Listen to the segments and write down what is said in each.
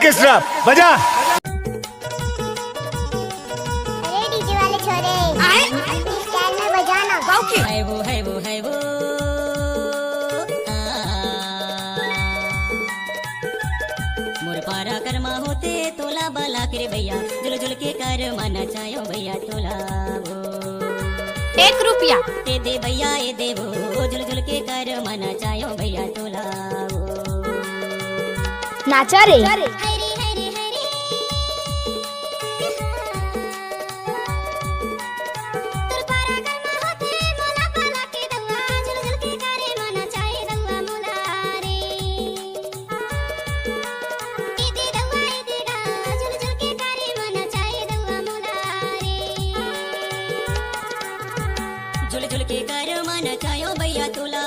Orchestra बजा। अरे DJ वाले छोरे स्टाइल में बजाना। है वो मोर पारा कर्मा होते तोला बाला करे भैया, जुल जुल के कर माना चायो भैया तोला वो। 1 रुपया ए दे भैया ए दे वो, जुल जुल के कर माना चायो भैया तोला वो। नाचा रे जुल जुल के कर माना चायो भैया तोला,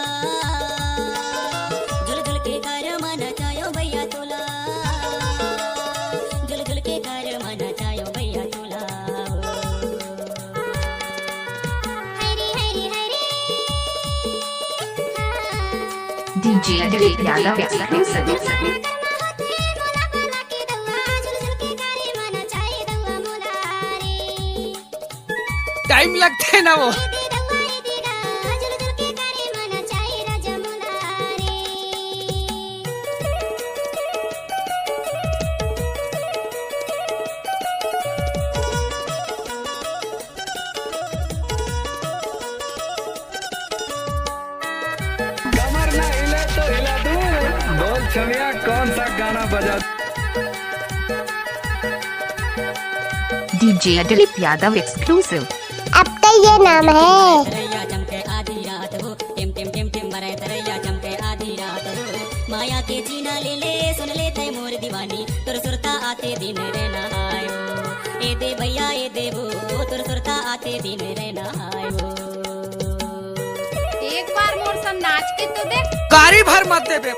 जुल जुल के कर माना चायो भैया तोला, जुल जुल के कर माना चायो भैया तोला। DJ Dilip Yadav exclusive. Time लगते है ना वो। कमर ना हिले तो हिला दूं, बोल छमिया कौन सा गाना बजा। DJ Dilip Yadav exclusive. अब तो ये नाम है। तरैया चमके आधी रात हो, टिम टिम टिम टिम बरे तरैया चमके आधी रात हो। माया के जीना ले ले सुन ले तय मोर दीवानी, तुर सुरता आते दिन रे नहायो। ए दे भैया ए दे वो, तुर सुरता आते दिन रे नहायो। एक बार मोर सब नाच के तो देख। कारी भर मत दे बे।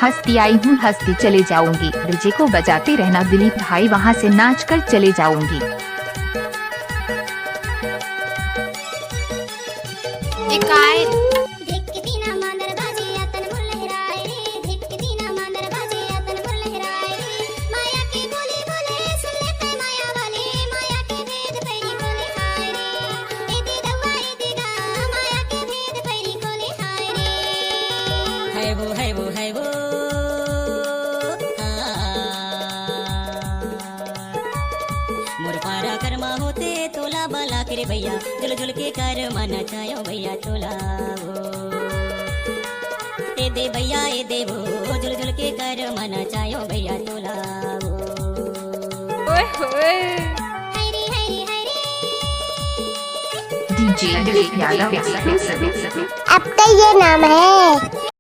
हंसती आई हूँ हंसती चले जाऊंगी, डीजे को बजाते रहना दिलीप भाई, वहाँ से नाच कर चले जाऊंगी। एक आए है वो मोर पारा कर्मा होते तोला बाला करे भैया, जुल जुल के कर माना चायो भैया तोला वो। ए दे भैया ए दे वो, जुल जुल के कर माना चायो भैया तोला वो। DJ Dilip Yadav exclusive. अब तो ये नाम है।